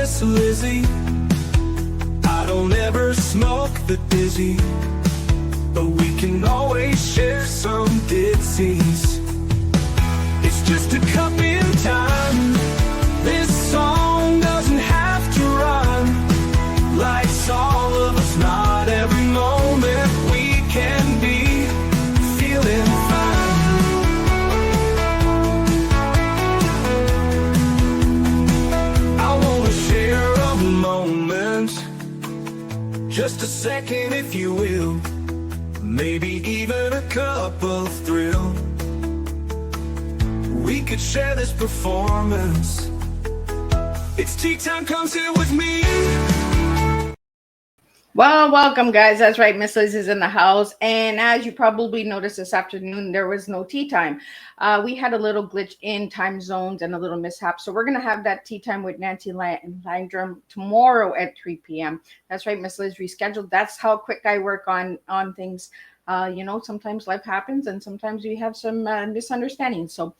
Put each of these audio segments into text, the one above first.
Miss Lizzie. I don't ever smoke the dizzy, but we can always share some ditzies. It's just a cup in time. This song doesn't have to rhyme. Life's all of us, not every moment we can be feeling fine. I wanna share a moment, just a second if you will, maybe even a cup of thrill. We could share this performance. It's tea time, come sit with me. Well, welcome, guys. That's right. Miss Liz is in the house. And as you probably noticed this afternoon, there was no tea time. We had a little glitch in time zones and a little mishap. So we're going to have that tea time with Nancy Langdrum tomorrow at 3 p.m. That's right. Miss Liz rescheduled. That's how quick I work on things. Sometimes life happens and sometimes we have some misunderstandings. So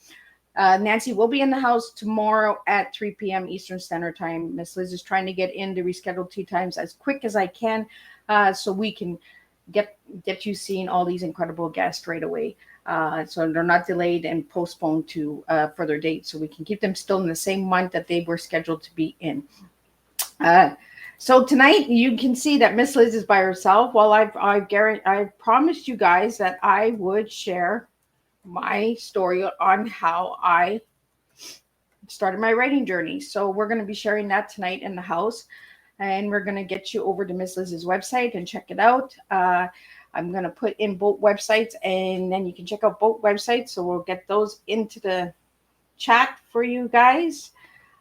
Nancy will be in the house tomorrow at 3 p.m. Eastern Standard Time. Miss Liz is trying to get in the rescheduled tea times as quick as I can, so we can get you seeing all these incredible guests right away. So they're not delayed and postponed to further dates, so we can keep them still in the same month that they were scheduled to be in. So tonight you can see that Miss Liz is by herself. Well, I promised you guys that I would share my story on how I started my writing journey. So we're going to be sharing that tonight in the house, and we're going to get you over to Miss Liz's website and check it out. I'm going to put in both websites, and then you can check out both websites. So we'll get those into the chat for you guys.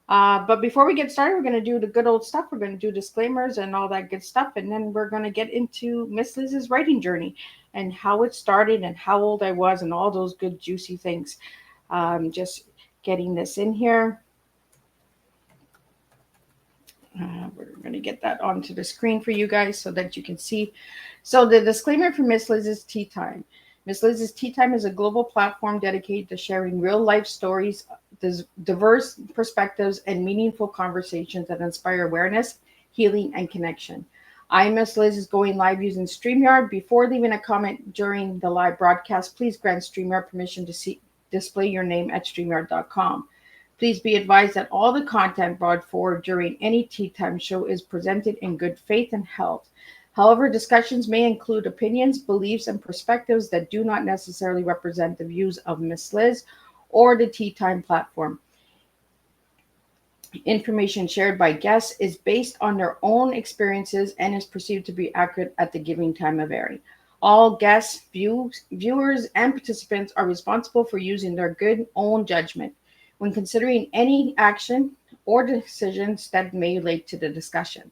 But before we get started, we're going to do the good old stuff. We're going to do disclaimers and all that good stuff. And then we're going to get into Miss Liz's writing journey and how it started and how old I was and all those good juicy things. Just getting this in here. We're going to get that onto the screen for you guys so that you can see. So the disclaimer for Miss Liz's Tea Time. Miss Liz's Tea Time is a global platform dedicated to sharing real life stories, diverse perspectives, and meaningful conversations that inspire awareness, healing, and connection. Miss Liz is going live using StreamYard. Before leaving a comment during the live broadcast, please grant StreamYard permission to display your name at StreamYard.com. Please be advised that all the content brought forward during any Tea Time show is presented in good faith and health. However, discussions may include opinions, beliefs, and perspectives that do not necessarily represent the views of Miss Liz or the Tea Time platform. Information shared by guests is based on their own experiences and is perceived to be accurate at the given time of airing. All guests, viewers, and participants are responsible for using their good own judgment when considering any action or decisions that may relate to the discussion.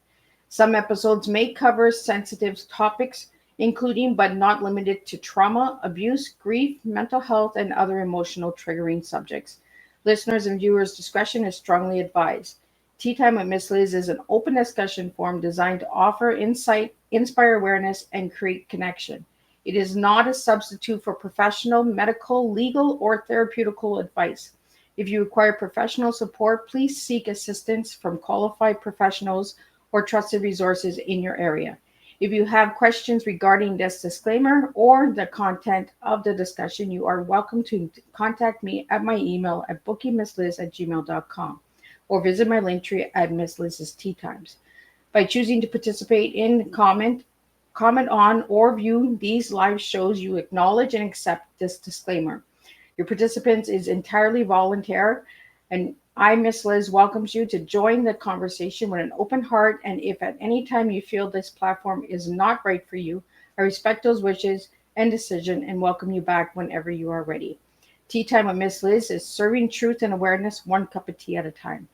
Some episodes may cover sensitive topics, including but not limited to trauma, abuse, grief, mental health, and other emotional triggering subjects. Listeners and viewers' discretion is strongly advised. Tea Time with Miss Liz is an open discussion forum designed to offer insight, inspire awareness, and create connection. It is not a substitute for professional, medical, legal, or therapeutical advice. If you require professional support, please seek assistance from qualified professionals or trusted resources in your area. If you have questions regarding this disclaimer or the content of the discussion, you are welcome to contact me at my email at bookingmissliz@gmail.com or visit my link tree at Miss Liz's Tea Times. By choosing to participate in, comment on, or view these live shows, you acknowledge and accept this disclaimer. Your participation is entirely voluntary, and Miss Liz welcomes you to join the conversation with an open heart, and if at any time you feel this platform is not right for you, I respect those wishes and decision and welcome you back whenever you are ready. Tea Time with Miss Liz is serving truth and awareness one cup of tea at a time.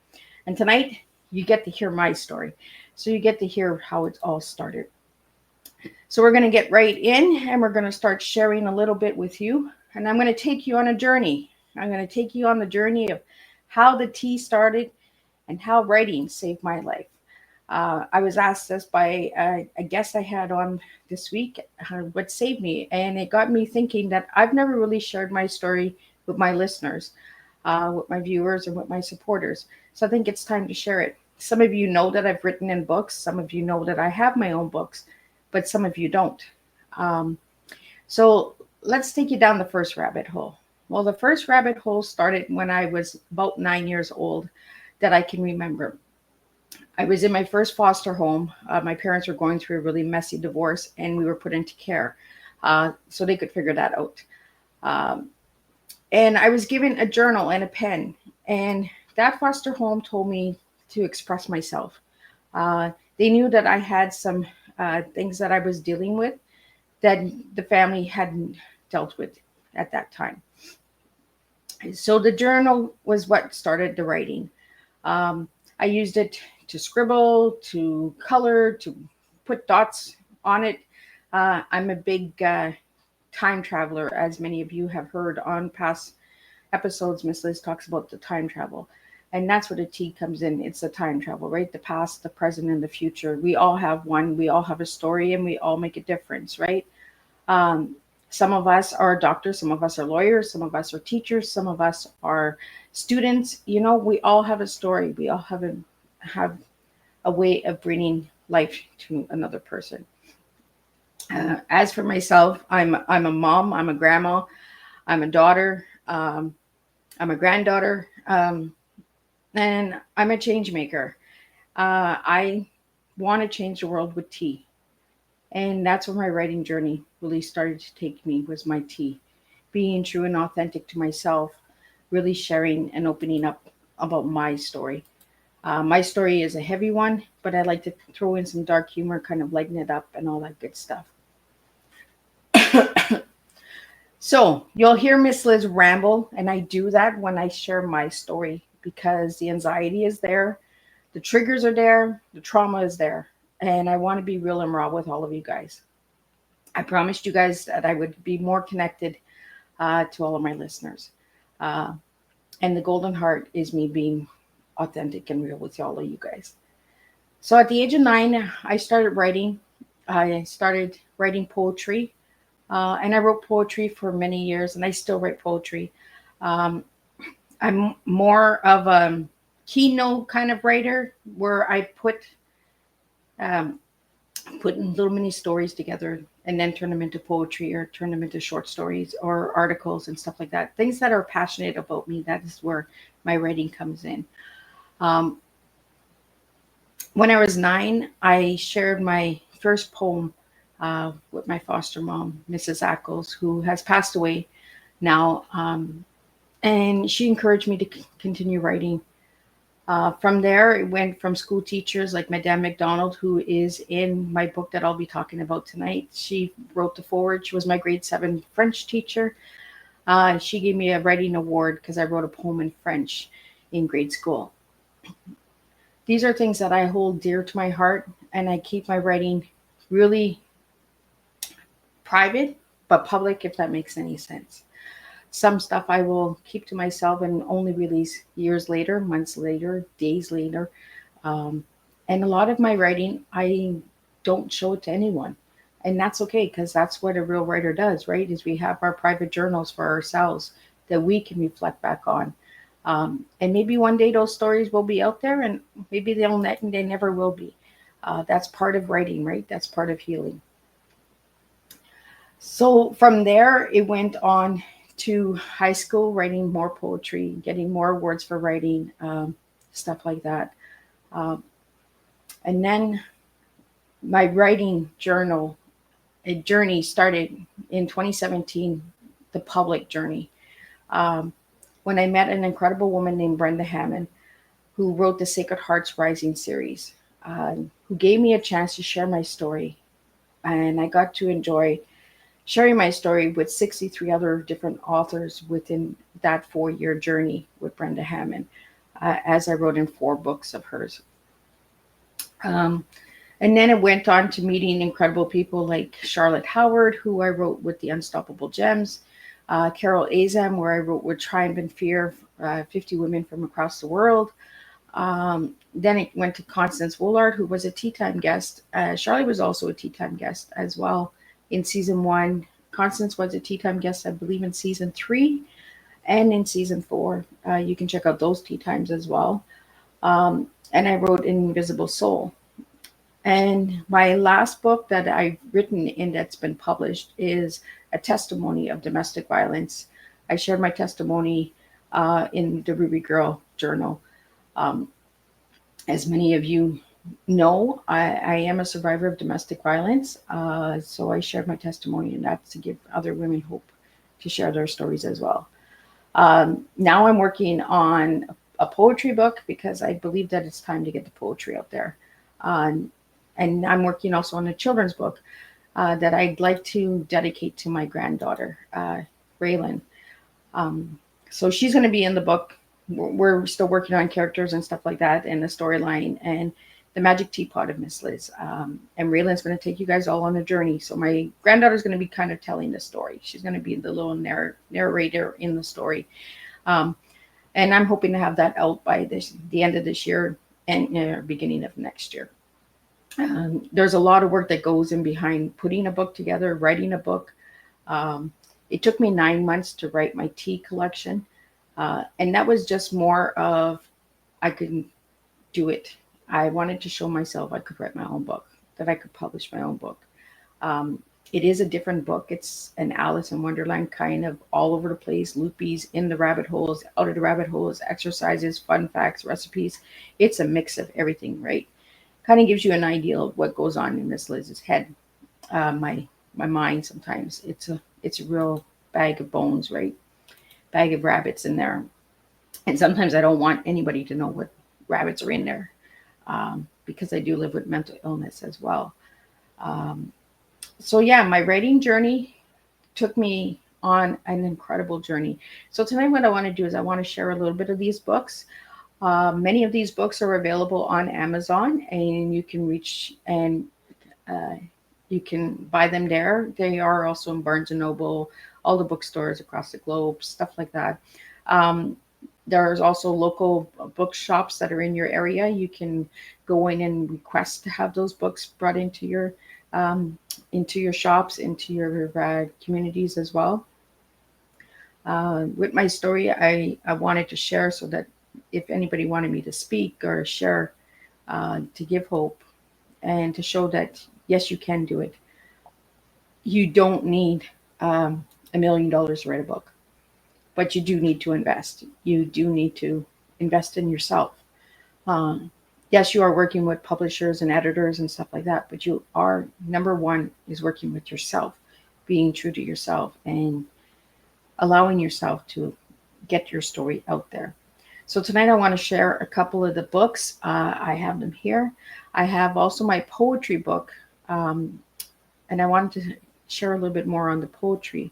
And tonight, you get to hear my story. So you get to hear how it all started. So we're going to get right in, and we're going to start sharing a little bit with you. And I'm going to take you on a journey. I'm going to take you on the journey of how the tea started and how writing saved my life. I was asked this by a guest I had on this week, what saved me. And it got me thinking that I've never really shared my story with my listeners, with my viewers, and with my supporters. So I think it's time to share it. Some of you know that I've written in books. Some of you know that I have my own books, but some of you don't. Um, so let's take you down the first rabbit hole. Well, the first rabbit hole started when I was about 9 years old, that I can remember. I was in my first foster home. My parents were going through a really messy divorce, and we were put into care, so they could figure that out. Um, and I was given a journal and a pen, and that foster home told me to express myself. They knew that I had some things that I was dealing with that the family hadn't dealt with at that time. So the journal was what started the writing. Um, I used it to scribble, to color, to put dots on it. I'm a big time traveler, as many of you have heard on past episodes. Miss Liz talks about the time travel. And that's where the T comes in. It's the time travel, right? The past, the present, and the future. We all have one. We all have a story, and we all make a difference, right? Um, some of us are doctors, some of us are lawyers, some of us are teachers, some of us are students. You know, we all have a story. We all have a way of bringing life to another person. As for myself, I'm a mom, I'm a grandma, I'm a daughter, I'm a granddaughter, and I'm a change maker. I want to change the world with tea. And that's where my writing journey really started to take me, was my tea. Being true and authentic to myself, really sharing and opening up about my story. My story is a heavy one, but I like to throw in some dark humor, kind of lighten it up and all that good stuff. So you'll hear Miss Liz ramble, and I do that when I share my story because the anxiety is there, the triggers are there, the trauma is there, and I want to be real and raw with all of you guys. I promised you guys that I would be more connected to all of my listeners. Uh, and the golden heart is me being authentic and real with all of you guys. So at the age of 9, I started writing. I started writing poetry, and I wrote poetry for many years, and I still write poetry. Um, I'm more of a keynote kind of writer where I um, put little mini stories together and then turn them into poetry or turn them into short stories or articles and stuff like that. Things that are passionate about me. That is where my writing comes in. Um, when I was 9, I shared my first poem with my foster mom, Mrs. Ackles, who has passed away now. And she encouraged me to continue writing. From there, it went from school teachers like Madame McDonald, who is in my book that I'll be talking about tonight. She wrote the foreword. She was my grade 7 French teacher. She gave me a writing award because I wrote a poem in French in grade school. These are things that I hold dear to my heart, and I keep my writing really private but public, if that makes any sense. Some stuff I will keep to myself and only release years later, months later, days later. Um, and a lot of my writing, I don't show it to anyone. And that's okay, because that's what a real writer does, right? Is we have our private journals for ourselves that we can reflect back on. And maybe one day those stories will be out there, and maybe they never will be. That's part of writing, right? That's part of healing. So from there, it went on to high school, writing more poetry, getting more awards for writing, stuff like that. Um, and then my writing journey started in 2017, the public journey, when I met an incredible woman named Brenda Hammond, who wrote the Sacred Hearts Rising series, who gave me a chance to share my story. And I got to enjoy sharing my story with 63 other different authors within that 4-year journey with Brenda Hammond, as I wrote in 4 books of hers. And then it went on to meeting incredible people like Charlotte Howard, who I wrote with The Unstoppable Gems, Carol Azam, where I wrote with Triumph and Fear, 50 women from across the world. Then it went to Constance Woolard, who was a Tea Time guest. Charlie was also a Tea Time guest as well in season 1. Constance was a Tea Time guest, I believe, in season 3 and in season 4. You can check out those Tea Times as well. And I wrote Invisible Soul. And my last book that I've written and that's been published is a testimony of domestic violence. I shared my testimony in the Ruby Girl Journal. Um, as many of you know, I am a survivor of domestic violence. So I shared my testimony, and that's to give other women hope to share their stories as well. Now I'm working on a poetry book because I believe that it's time to get the poetry out there. Um, and I'm working also on a children's book that I'd like to dedicate to my granddaughter, Raylan. Um, so she's going to be in the book. We're still working on characters and stuff like that and the storyline and the magic teapot of Miss Liz. And Raylan's going to take you guys all on a journey. So my granddaughter's going to be kind of telling the story. She's going to be the little narrator in the story. Um, and I'm hoping to have that out by the end of this year and beginning of next year. There's a lot of work that goes in behind putting a book together, writing a book. Um, it took me 9 months to write my tea collection. And that was just more of I could do it. I wanted to show myself I could write my own book, that I could publish my own book. Um, it is a different book. It's an Alice in Wonderland kind of all over the place, loopies in the rabbit holes, out of the rabbit holes, exercises, fun facts, recipes. It's a mix of everything, right? Kind of gives you an idea of what goes on in Miss Liz's head. My mind sometimes it's a real bag of bones, right? Bag of rabbits in there, and sometimes I don't want anybody to know what rabbits are in there because I do live with mental illness as well. Um, so yeah, my writing journey took me on an incredible journey. So tonight, what I want to do is I want to share a little bit of these books. Many of these books are available on Amazon, and you can reach and uh, you can buy them there. They are also in Barnes and Noble, all the bookstores across the globe, stuff like that. Um, there's also local bookshops that are in your area. You can go in and request to have those books brought into your shops, into your communities as well. With my story, I wanted to share so that if anybody wanted me to speak or share, to give hope and to show that yes, you can do it. You don't need $1 million to write a book, but you do need to invest. You do need to invest in yourself. Um, yes, you are working with publishers and editors and stuff like that, but you are number one is working with yourself, being true to yourself and allowing yourself to get your story out there. So tonight I want to share a couple of the books. I have them here. I have also my poetry book, um, and I wanted to share a little bit more on the poetry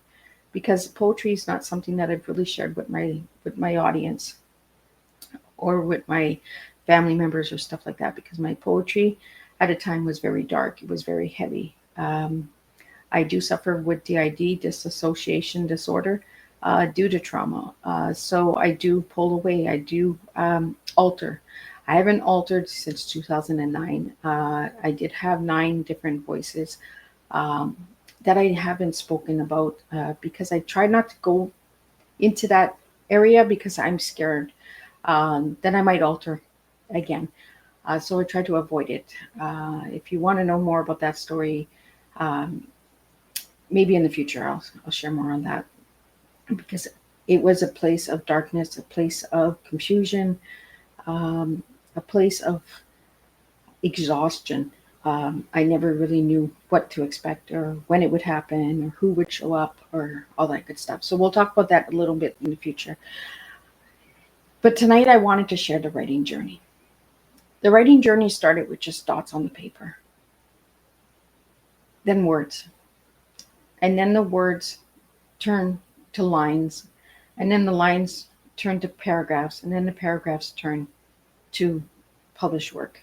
because poetry is not something that I've really shared with my audience or with my family members or stuff like that because my poetry at a time was very dark. It was very heavy. I do suffer with DID, dissociation disorder, due to trauma. So I do pull away. I do alter. I haven't altered since 2009. I did have 9 different voices um, that I haven't spoken about because I try not to go into that area because I'm scared. Then I might alter again. So I try to avoid it. If you want to know more about that story, um, maybe in the future I'll share more on that because it was a place of darkness, a place of confusion, a place of exhaustion. I never really knew what to expect or when it would happen or who would show up or all that good stuff. So we'll talk about that a little bit in the future. But tonight I wanted to share the writing journey. The writing journey started with just dots on the paper, then words, and then the words turn to lines, and then the lines turn to paragraphs, and then the paragraphs turn to published work.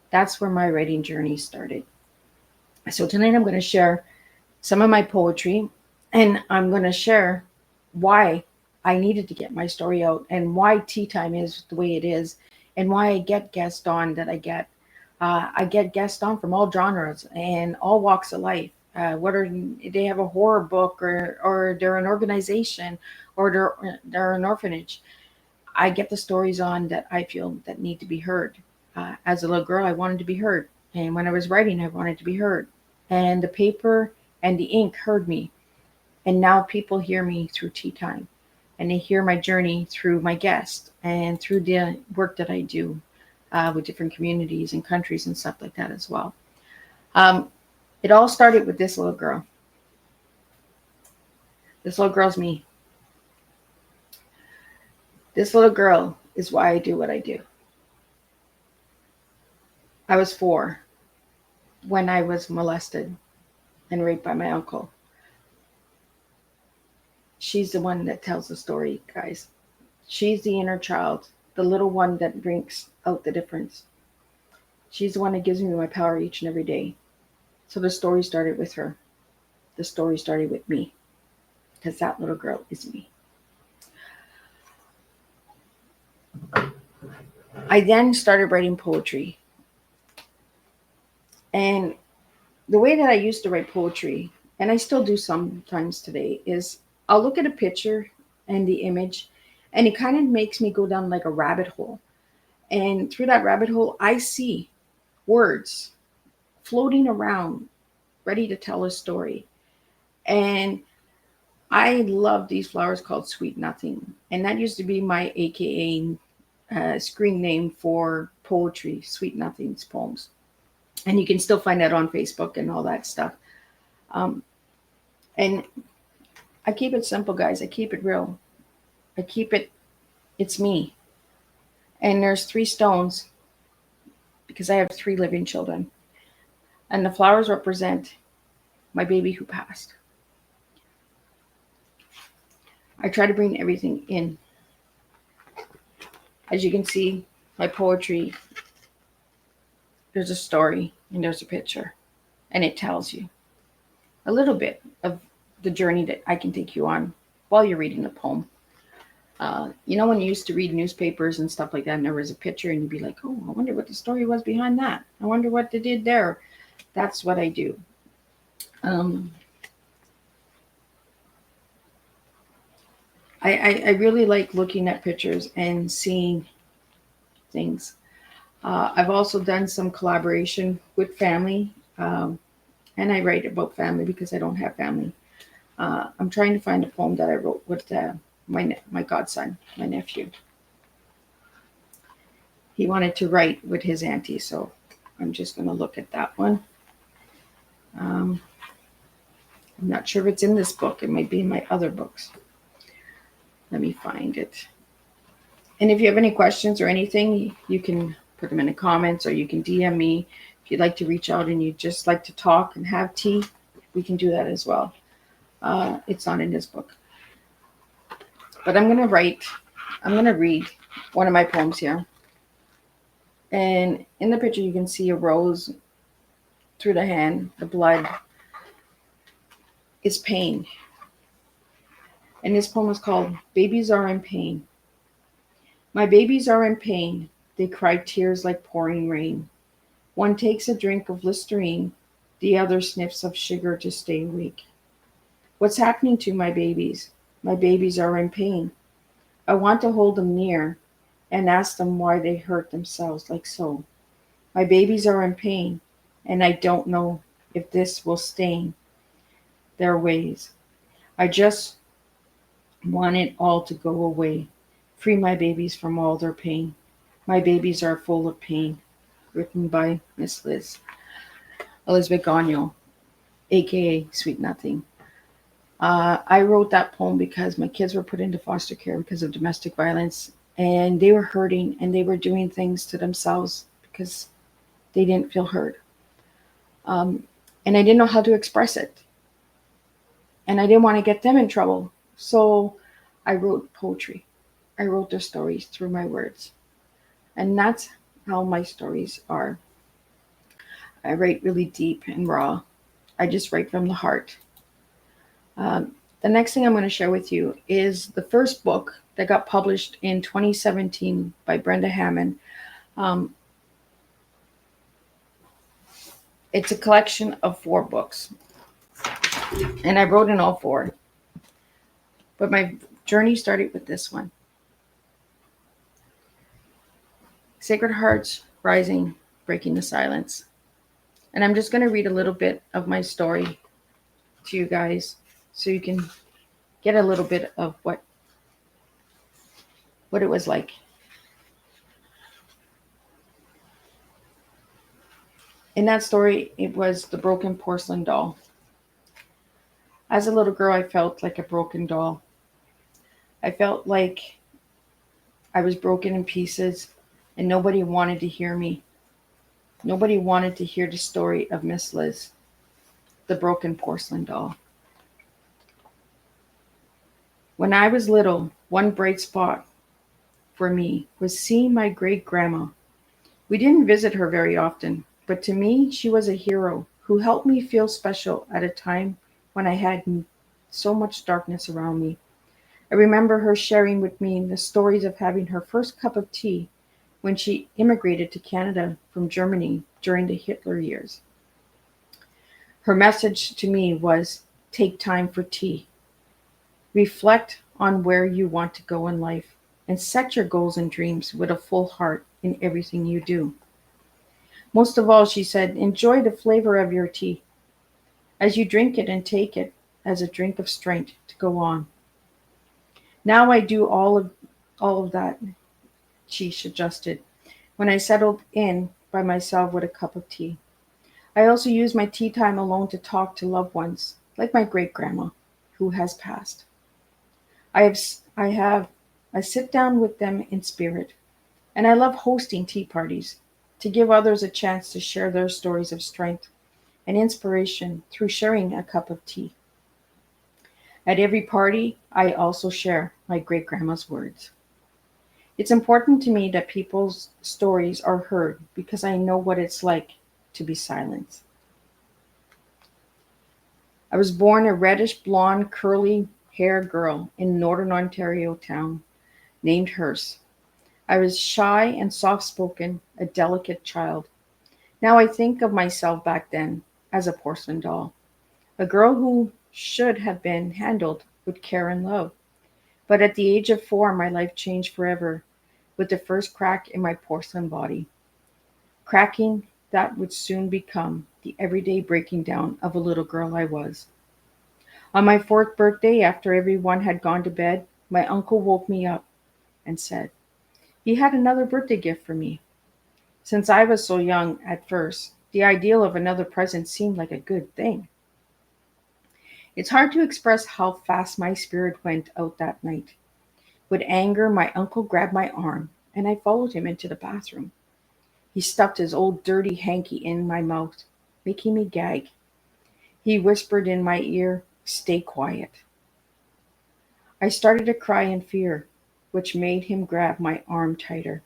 That's where my writing journey started. So tonight I'm going to share some of my poetry, and I'm going to share why I needed to get my story out and why tea time is the way it is and why I get guests on that I get. I get guests on from all genres and all walks of life. Whether they have a horror book or they're an organization or they're an orphanage. I get the stories on that I feel that need to be heard. As a little girl, I wanted to be heard. And when I was writing, I wanted to be heard. And the paper and the ink heard me. And now people hear me through tea time. And they hear my journey through my guests and through the work that I do with different communities and countries and stuff like that as well. Um, it all started with this little girl. This little girl's me. This little girl is why I do what I do. I was 4 when I was molested and raped by my uncle. She's the one that tells the story, guys. She's the inner child, the little one that brings out the difference. She's the one that gives me my power each and every day. So the story started with her. The story started with me, because that little girl is me. I then started writing poetry. And the way that I used to write poetry, and I still do sometimes today, is I'll look at a picture and the image, and it kind of makes me go down like a rabbit hole. And through that rabbit hole, I see words floating around, ready to tell a story. And I love these flowers called Sweet Nothing. And that used to be my AKA screen name for poetry, Sweet Nothings poems. And you can still find that on Facebook and all that stuff. And I keep it simple, guys. I keep it real. I keep it, it's me. And there's 3 stones because I have 3 living children. And the flowers represent my baby who passed. I try to bring everything in. As you can see, my poetry, there's a story and there's a picture, and it tells you a little bit of the journey that I can take you on while you're reading the poem. You know, when you used to read newspapers and stuff like that, and there was a picture, and you'd be like, oh, I wonder what the story was behind that. I wonder what they did there. That's what I do. I really like looking at pictures and seeing things. I've also done some collaboration with family, and I write about family because I don't have family. I'm trying to find a poem that I wrote with my godson, my nephew. He wanted to write with his auntie, so I'm just going to look at that one. I'm not sure if it's in this book. It might be in my other books. Let me find it. And if you have any questions or anything, you can put them in the comments, or you can DM me. If you'd like to reach out and you'd just like to talk and have tea, we can do that as well. It's not in this book. But I'm going to read one of my poems here. And in the picture, you can see a rose through the hand. The blood is pain. And this poem is called Babies Are in Pain. My babies are in pain. They cry tears like pouring rain. One takes a drink of Listerine. The other sniffs of sugar to stay awake. What's happening to my babies? My babies are in pain. I want to hold them near and ask them why they hurt themselves like so. My babies are in pain, and I don't know if this will stain their ways. I just want it all to go away. Free my babies from all their pain. My babies are full of pain. Written by Miss Elizabeth Gagnon, aka Sweet Nothing. I wrote that poem because my kids were put into foster care because of domestic violence, and they were hurting, and they were doing things to themselves because they didn't feel heard. And I didn't know how to express it. And I didn't want to get them in trouble. So I wrote poetry. I wrote their stories through my words. And that's how my stories are. I write really deep and raw. I just write from the heart. The next thing I'm going to share with you is the first book that got published in 2017 by Brenda Hammond. It's a collection of 4 books. And I wrote in all 4. But my journey started with this one. Sacred Hearts Rising, Breaking the Silence. And I'm just going to read a little bit of my story to you guys so you can get a little bit of what it was like. In that story, it was the broken porcelain doll. As a little girl, I felt like a broken doll. I felt like I was broken in pieces and nobody wanted to hear me. Nobody wanted to hear the story of Miss Liz, the broken porcelain doll. When I was little, one bright spot for me was seeing my great grandma. We didn't visit her very often, but to me, she was a hero who helped me feel special at a time when I had so much darkness around me. I remember her sharing with me the stories of having her first cup of tea when she immigrated to Canada from Germany during the Hitler years. Her message to me was take time for tea. Reflect on where you want to go in life and set your goals and dreams with a full heart in everything you do. Most of all, she said, enjoy the flavor of your tea as you drink it and take it as a drink of strength to go on. Now I do all of that, she suggested, when I settled in by myself with a cup of tea. I also use my tea time alone to talk to loved ones, like my great grandma, who has passed. I have I sit down with them in spirit, and I love hosting tea parties to give others a chance to share their stories of strength and inspiration through sharing a cup of tea. At every party, I also share my great grandma's words. It's important to me that people's stories are heard because I know what it's like to be silenced. I was born a reddish blonde, curly haired girl in northern Ontario town named Hearst. I was shy and soft spoken, a delicate child. Now I think of myself back then as a porcelain doll, a girl who should have been handled with care and love. But at the age of 4, my life changed forever with the first crack in my porcelain body, cracking that would soon become the everyday breaking down of a little girl I was. On my 4th birthday, after everyone had gone to bed, my uncle woke me up and said he had another birthday gift for me. Since I was so young at first, the ideal of another present seemed like a good thing. It's hard to express how fast my spirit went out that night. With anger, my uncle grabbed my arm and I followed him into the bathroom. He stuffed his old dirty hanky in my mouth, making me gag. He whispered in my ear, stay quiet. I started to cry in fear, which made him grab my arm tighter.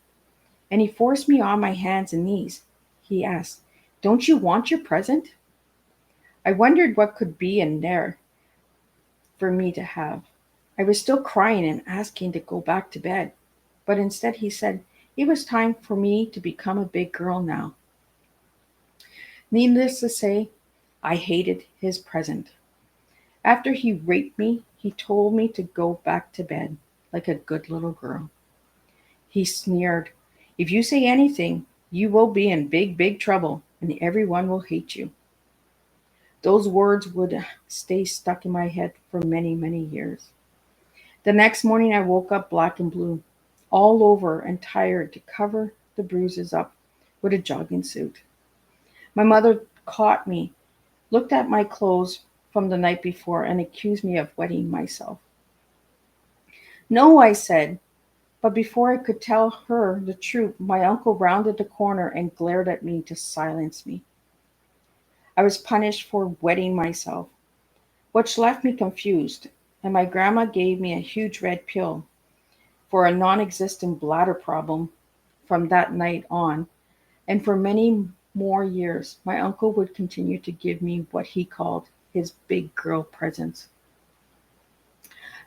And he forced me on my hands and knees. He asked, don't you want your present? I wondered what could be in there for me to have. I was still crying and asking to go back to bed, but instead he said it was time for me to become a big girl now. Needless to say, I hated his present. After he raped me, he told me to go back to bed like a good little girl. He sneered, if you say anything, you will be in big, big trouble and everyone will hate you. Those words would stay stuck in my head for many, many years. The next morning I woke up black and blue, all over and tired to cover the bruises up with a jogging suit. My mother caught me, looked at my clothes from the night before, and accused me of wetting myself. No, I said, but before I could tell her the truth, my uncle rounded the corner and glared at me to silence me. I was punished for wetting myself, which left me confused, and my grandma gave me a huge red pill for a non existent bladder problem from that night on, and for many more years, my uncle would continue to give me what he called his big girl presents.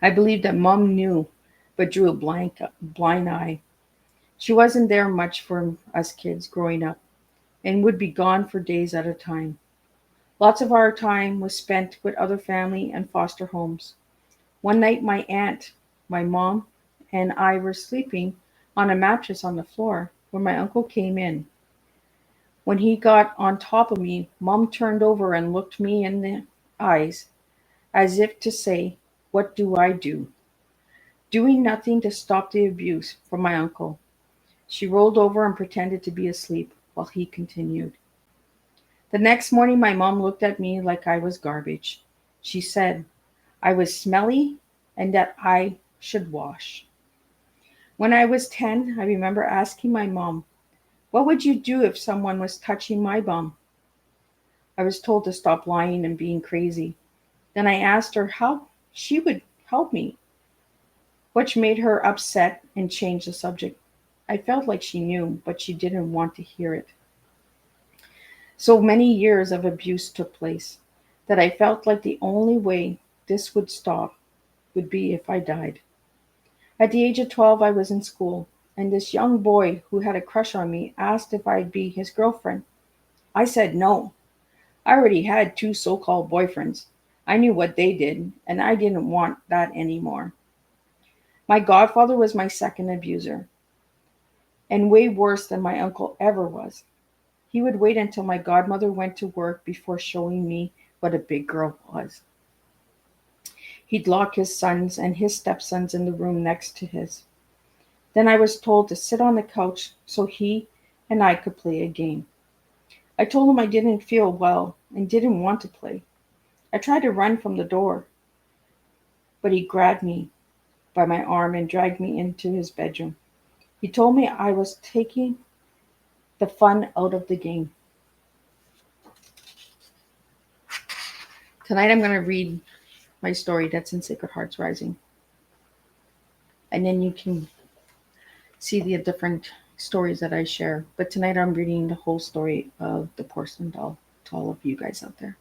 I believe that Mom knew, but drew a blind eye. She wasn't there much for us kids growing up and would be gone for days at a time. Lots of our time was spent with other family and foster homes. One night, my aunt, my mom, and I were sleeping on a mattress on the floor when my uncle came in. When he got on top of me, Mom turned over and looked me in the eyes as if to say, "What do I do?" Doing nothing to stop the abuse from my uncle. She rolled over and pretended to be asleep while he continued. The next morning, my mom looked at me like I was garbage. She said I was smelly and that I should wash. When I was 10, I remember asking my mom, "What would you do if someone was touching my bum?" I was told to stop lying and being crazy. Then I asked her how she would help me, which made her upset and change the subject. I felt like she knew, but she didn't want to hear it. So many years of abuse took place that I felt like the only way this would stop would be if I died. At the age of 12, I was in school, and this young boy who had a crush on me asked if I'd be his girlfriend. I said no. I already had two so called boyfriends. I knew what they did, and I didn't want that anymore. My godfather was my second abuser, and way worse than my uncle ever was. He would wait until my godmother went to work before showing me what a big girl was. He'd lock his sons and his stepsons in the room next to his. Then I was told to sit on the couch so he and I could play a game. I told him I didn't feel well and didn't want to play. I tried to run from the door, but he grabbed me by my arm and dragged me into his bedroom. He told me I was taking the fun out of the game. Tonight I'm going to read my story that's in Sacred Hearts Rising. And then you can see the different stories that I share. But tonight I'm reading the whole story of the porcelain doll to all of you guys out there.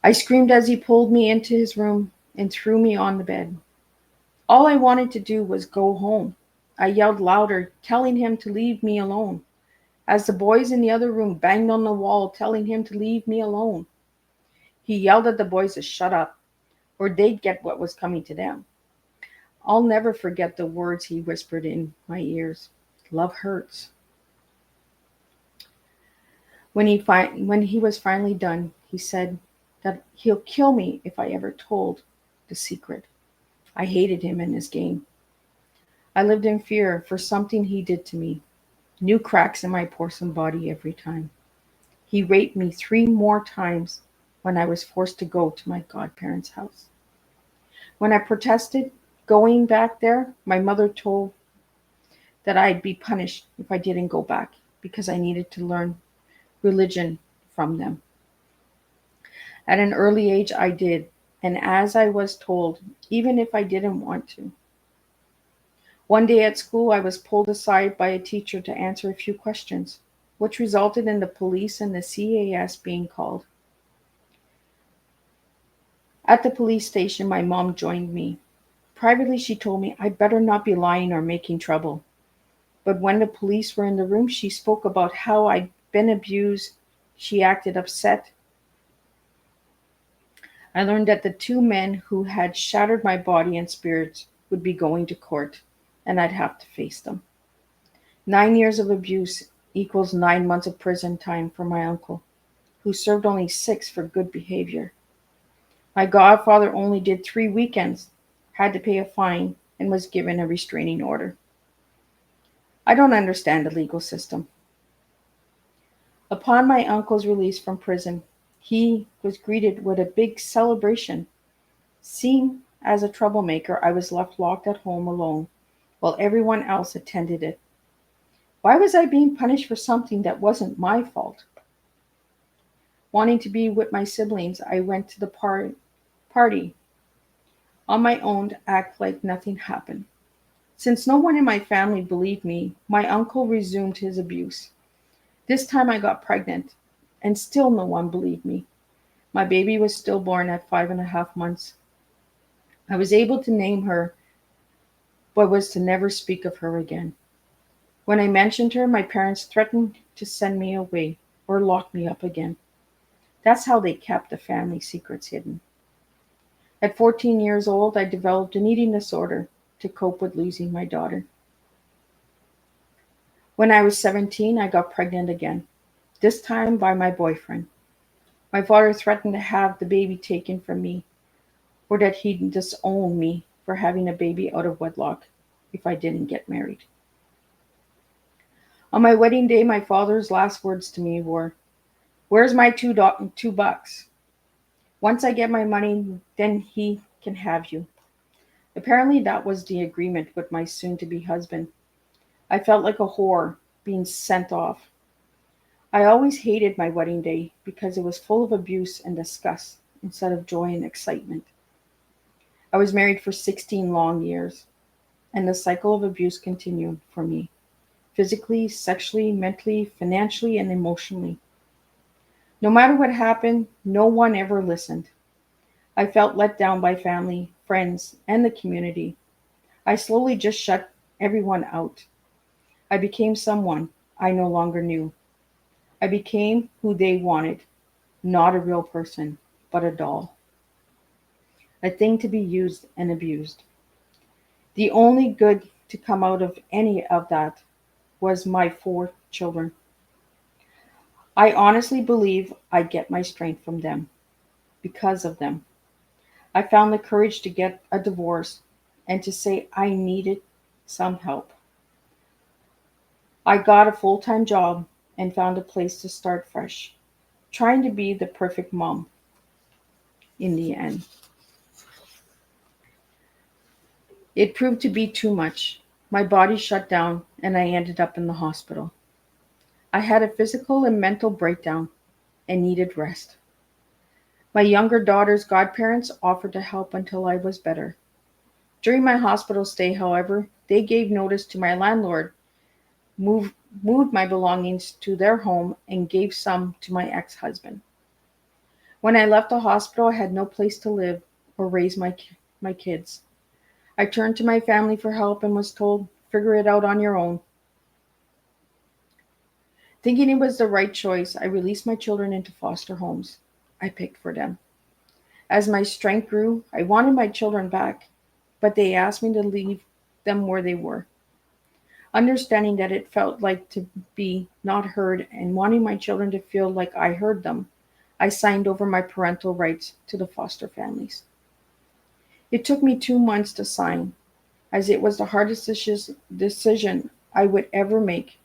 I screamed as he pulled me into his room and threw me on the bed. All I wanted to do was go home. I yelled louder, telling him to leave me alone, as the boys in the other room banged on the wall, telling him to leave me alone. He yelled at the boys to shut up, or they'd get what was coming to them. I'll never forget the words he whispered in my ears. Love hurts. When he was finally done, he said that he'll kill me if I ever told the secret. I hated him and his game. I lived in fear for something he did to me. New cracks in my porcelain body every time. He raped me 3 more times when I was forced to go to my godparents' house. When I protested going back there, my mother told that I'd be punished if I didn't go back because I needed to learn religion from them. At an early age, I did, and as I was told, even if I didn't want to. One day at school, I was pulled aside by a teacher to answer a few questions, which resulted in the police and the CAS being called. At the police station, my mom joined me. Privately, she told me I better not be lying or making trouble. But when the police were in the room, she spoke about how I'd been abused. She acted upset. I learned that the 2 men who had shattered my body and spirit would be going to court, and I'd have to face them. 9 years of abuse equals 9 months of prison time for my uncle, who served only 6 for good behavior. My godfather only did 3 weekends, had to pay a fine, and was given a restraining order. I don't understand the legal system. Upon my uncle's release from prison, he was greeted with a big celebration. Seen as a troublemaker, I was left locked at home alone, while everyone else attended it. Why was I being punished for something that wasn't my fault? Wanting to be with my siblings, I went to the party on my own to act like nothing happened. Since no one in my family believed me, my uncle resumed his abuse. This time I got pregnant, and still no one believed me. My baby was stillborn at 5.5 months. I was able to name her, but was to never speak of her again. When I mentioned her, my parents threatened to send me away or lock me up again. That's how they kept the family secrets hidden. At 14 years old, I developed an eating disorder to cope with losing my daughter. When I was 17, I got pregnant again, this time by my boyfriend. My father threatened to have the baby taken from me, or that he'd disown me for having a baby out of wedlock if I didn't get married. On my wedding day, my father's last words to me were, "Where's my $2? Once I get my money, then he can have you." Apparently, that was the agreement with my soon to be husband. I felt like a whore being sent off. I always hated my wedding day because it was full of abuse and disgust instead of joy and excitement. I was married for 16 long years, and the cycle of abuse continued for me physically, sexually, mentally, financially, and emotionally. No matter what happened, no one ever listened. I felt let down by family, friends, and the community. I slowly just shut everyone out. I became someone I no longer knew. I became who they wanted, not a real person, but a doll, a thing to be used and abused. The only good to come out of any of that was my 4 children. I honestly believe I get my strength from them, because of them. I found the courage to get a divorce and to say I needed some help. I got a full time job and found a place to start fresh, trying to be the perfect mom in the end. It proved to be too much. My body shut down and I ended up in the hospital. I had a physical and mental breakdown and needed rest. My younger daughter's godparents offered to help until I was better. During my hospital stay, however, they gave notice to my landlord, moved, moved my belongings to their home, and gave some to my ex husband. When I left the hospital, I had no place to live or raise my kids. I turned to my family for help and was told, "Figure it out on your own." Thinking it was the right choice, I released my children into foster homes I picked for them. As my strength grew, I wanted my children back, but they asked me to leave them where they were. Understanding that it felt like to be not heard and wanting my children to feel like I heard them, I signed over my parental rights to the foster families. It took me 2 months to sign, as it was the hardest decision I would ever make,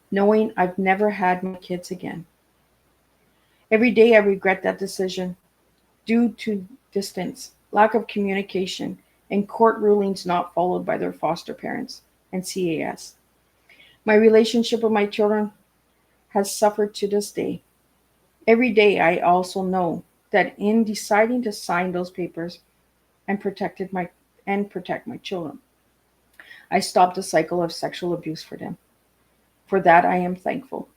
knowing I've never had my kids again. Every day I regret that decision due to distance, lack of communication, and court rulings not followed by their foster parents and CAS. My relationship with my children has suffered to this day. Every day I also know that in deciding to sign those papers and protect my children, I stopped a cycle of sexual abuse for them. For that I am thankful.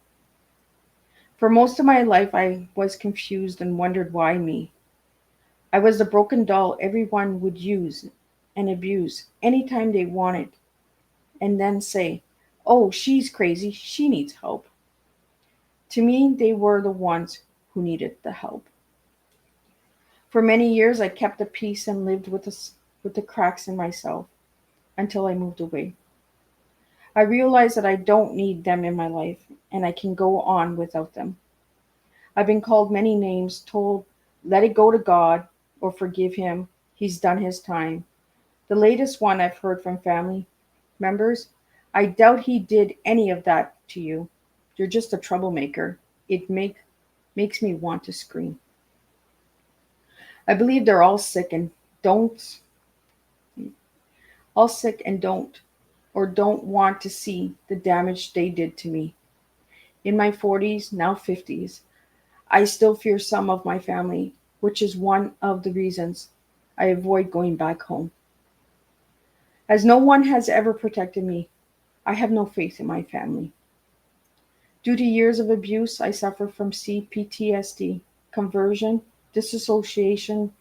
For most of my life I was confused and wondered why me. I was the broken doll everyone would use and abuse anytime they wanted, and then say, "Oh, she's crazy, she needs help." To me, they were the ones who needed the help. For many years, I kept the peace and lived with the cracks in myself until I moved away. I realized that I don't need them in my life and I can go on without them. I've been called many names, told, "Let it go to God," or "Forgive him, he's done his time." The latest one I've heard from family members, "I doubt he did any of that to you. You're just a troublemaker." Makes me want to scream. I believe they're don't all sick and don't or don't want to see the damage they did to me. In my 40s, now 50s, I still fear some of my family, which is one of the reasons I avoid going back home. As no one has ever protected me, I have no faith in my family. Due to years of abuse, I suffer from CPTSD, conversion, dissociation,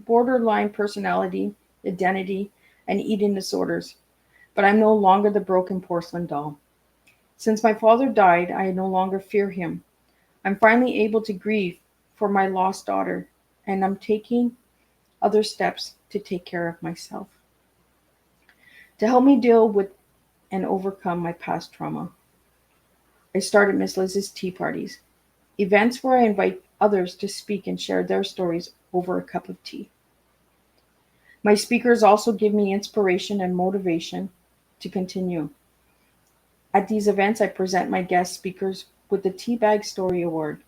borderline personality, identity, and eating disorders. But I'm no longer the broken porcelain doll. Since my father died, I no longer fear him. I'm finally able to grieve for my lost daughter, and I'm taking other steps to take care of myself. To help me deal with and overcome my past trauma. I started Miss Liz's tea parties, events where I invite others to speak and share their stories over a cup of tea. My speakers also give me inspiration and motivation to continue. At these events, I present my guest speakers with the Teabag Story Award,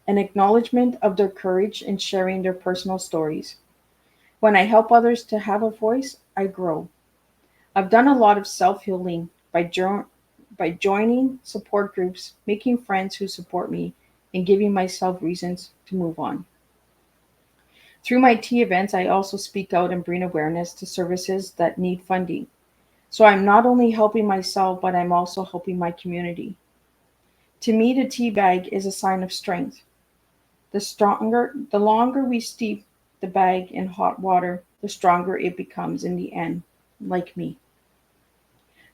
an acknowledgement of their courage in sharing their personal stories. When I help others to have a voice, I grow. I've done a lot of self healing by joining support groups, making friends who support me, and giving myself reasons to move on. Through my tea events, I also speak out and bring awareness to services that need funding. So I'm not only helping myself, but I'm also helping my community. To me, the tea bag is a sign of strength. The longer we steep the bag in hot water, the stronger it becomes in the end, like me.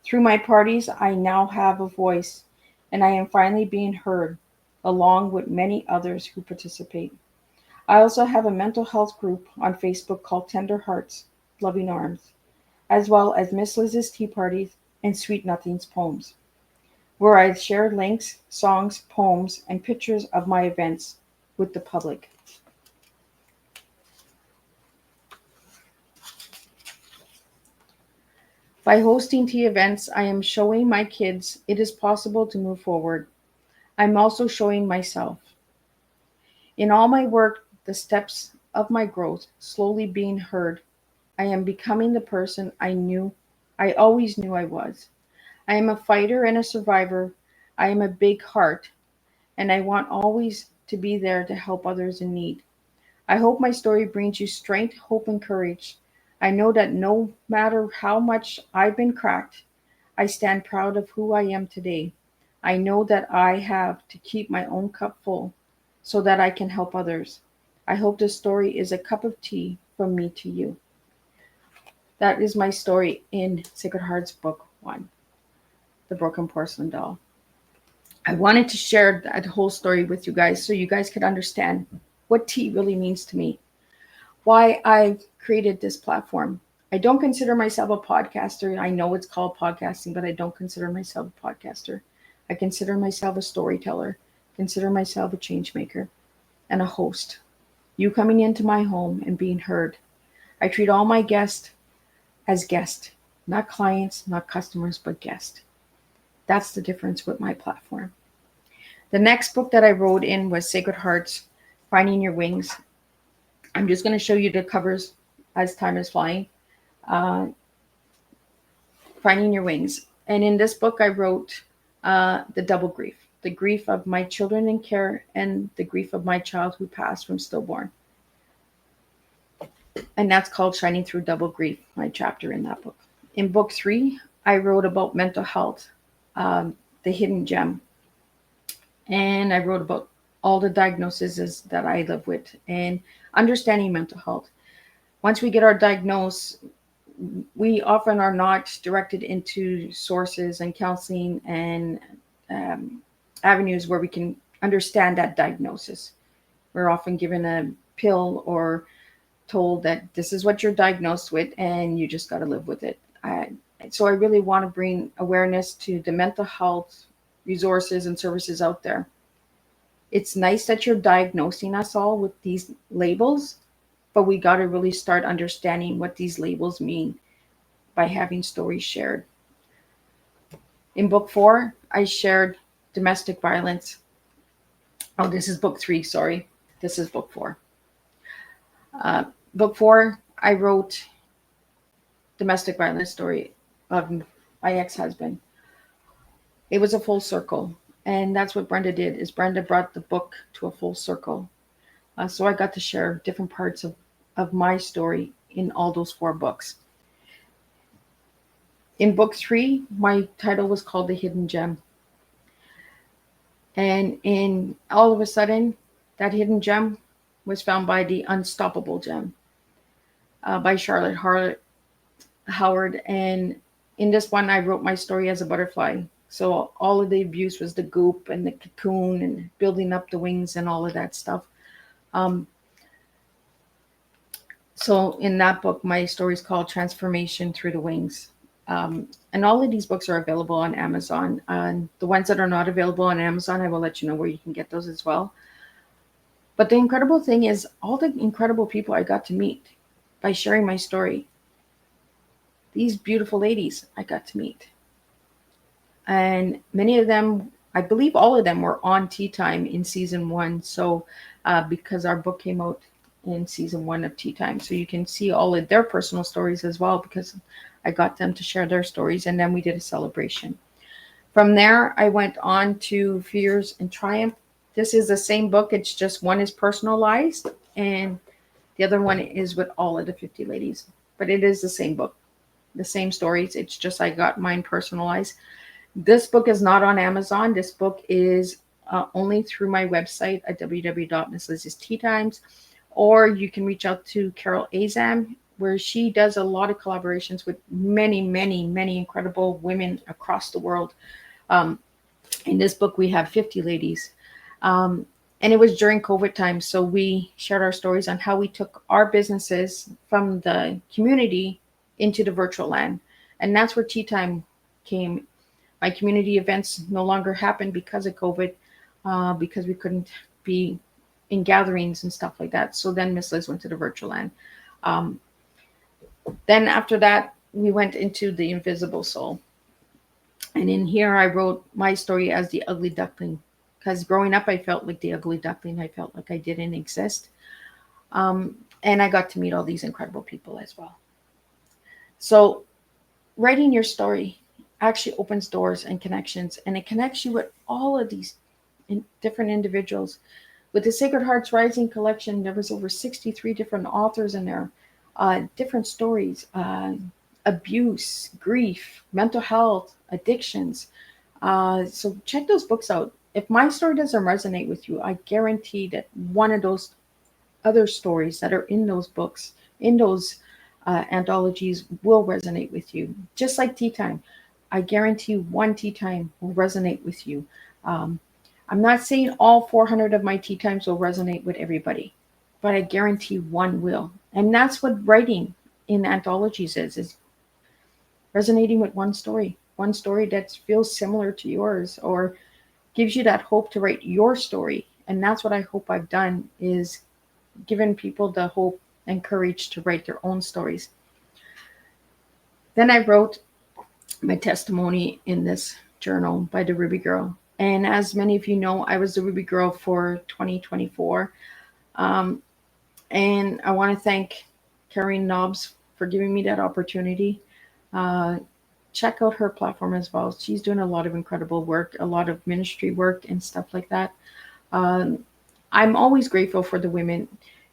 Through my parties, I now have a voice, and I am finally being heard, along with many others who participate. I also have a mental health group on Facebook called Tender Hearts, Loving Arms, as well as Miss Liz's Tea Parties and Sweet Nothings Poems, where I share links, songs, poems, and pictures of my events with the public. By hosting tea events, I am showing my kids it is possible to move forward. I'm also showing myself. In all my work, the steps of my growth slowly being heard, I am becoming the person I always knew I was. I am a fighter and a survivor. I am a big heart, and I want always to be there to help others in need. I hope my story brings you strength, hope, and courage. I know that no matter how much I've been cracked, I stand proud of who I am today. I know that I have to keep my own cup full so that I can help others. I hope this story is a cup of tea from me to you. That is my story in Sacred Hearts Book 1, The Broken Porcelain Doll. I wanted to share that whole story with you guys so you guys could understand what tea really means to me, why I created this platform. I don't consider myself a podcaster. I know it's called podcasting, but I don't consider myself a podcaster. I consider myself a storyteller, consider myself a change maker, and a host. You coming into my home and being heard. I treat all my guests as guests, not clients, not customers, but guests. That's the difference with my platform. The next book that I wrote in was Sacred Hearts, Finding Your Wings. I'm just going to show you the covers as time is flying. Finding Your Wings. And in this book, I wrote the double grief, the grief of my children in care and the grief of my child who passed from stillborn. And that's called Shining Through Double Grief, my chapter in that book. In book 3, I wrote about mental health, the hidden gem. And I wrote about all the diagnoses that I live with and understanding mental health. Once we get our diagnosis, we often are not directed into sources and counseling and avenues where we can understand that diagnosis. We're often given a pill or told that this is what you're diagnosed with and you just got to live with it. So I really want to bring awareness to the mental health resources and services out there. It's nice that you're diagnosing us all with these labels, but we got to really start understanding what these labels mean by having stories shared. In book 4, I shared domestic violence. Oh, this is book 3, sorry. This is book 4. Book 4, I wrote domestic violence story of my ex-husband. It was a full circle. And that's what Brenda did, is Brenda brought the book to a full circle. So I got to share different parts of my story in all those 4 books. In book 3, my title was called The Hidden Gem. And in all of a sudden, that hidden gem was found by the Unstoppable Gem by Charlotte Howard. And in this one, I wrote my story as a butterfly. So all of the abuse was the goop and the cocoon and building up the wings and all of that stuff. So in that book, my story is called Transformation Through the Wings. And all of these books are available on Amazon. And the ones that are not available on Amazon, I will let you know where you can get those as well. But the incredible thing is, all the incredible people I got to meet by sharing my story, these beautiful ladies I got to meet. And many of them, I believe all of them were on Tea Time in season one. So, because our book came out in season one of Tea Time. So you can see all of their personal stories as well, because I got them to share their stories. And then we did a celebration. From there, I went on to Fears and Triumph. This is the same book. It's just one is personalized and the other one is with all of the 50 ladies. But it is the same book, the same stories. It's just I got mine personalized. This book is not on Amazon. This book is only through my website at www.misslizzysteatimes, or you can reach out to Carol Azam, where she does a lot of collaborations with many, many, many incredible women across the world. In this book, we have 50 ladies. And it was during COVID times. So we shared our stories on how we took our businesses from the community into the virtual land. And that's where Tea Time came. My community events no longer happened because of COVID, because we couldn't be in gatherings and stuff like that. So then Miss Liz went to the virtual land. Then after that, we went into the Invisible Soul. And in here, I wrote my story as the ugly duckling, because growing up, I felt like the ugly duckling. I felt like I didn't exist. And I got to meet all these incredible people as well. So writing your story actually opens doors and connections, and it connects you with all of these different individuals. With the Sacred Hearts Rising collection, there was over 63 different authors in there, different stories, abuse, grief, mental health, addictions. So check those books out. If my story doesn't resonate with you, I guarantee that one of those other stories that are in those books, in those anthologies, will resonate with you. Just like Tea Time, I guarantee one Tea Time will resonate with you. I'm not saying all 400 of my Tea Times will resonate with everybody, but I guarantee one will. And that's what writing in anthologies is resonating with one story that feels similar to yours, or gives you that hope to write your story. And that's what I hope I've done, is given people the hope and courage to write their own stories. Then I wrote my testimony in this journal by the Ruby Girl. And as many of you know, I was the Ruby Girl for 2024. And I want to thank Karine Nobbs for giving me that opportunity. Check out her platform as well. She's doing a lot of incredible work, a lot of ministry work and stuff like that. I'm always grateful for the women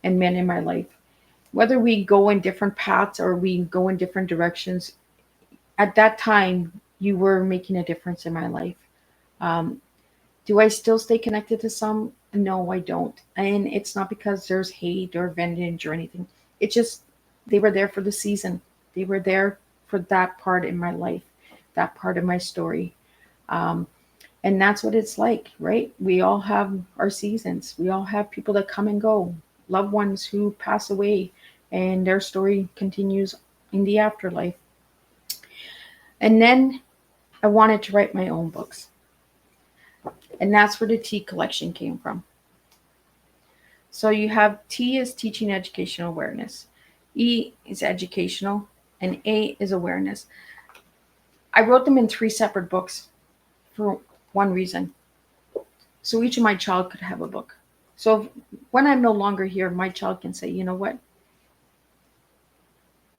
and men in my life. Whether we go in different paths or we go in different directions, at that time, you were making a difference in my life. Do I still stay connected to some? No, I don't. And it's not because there's hate or vengeance or anything. It's just they were there for the season. They were there for that part in my life, that part of my story. And that's what it's like, right? We all have our seasons. We all have people that come and go, loved ones who pass away, and their story continues in the afterlife. And then I wanted to write my own books. And that's where the T collection came from. So you have T is teaching educational awareness, E is educational, and A is awareness. I wrote them in 3 separate books for one reason. So each of my child could have a book. So when I'm no longer here, my child can say, you know what?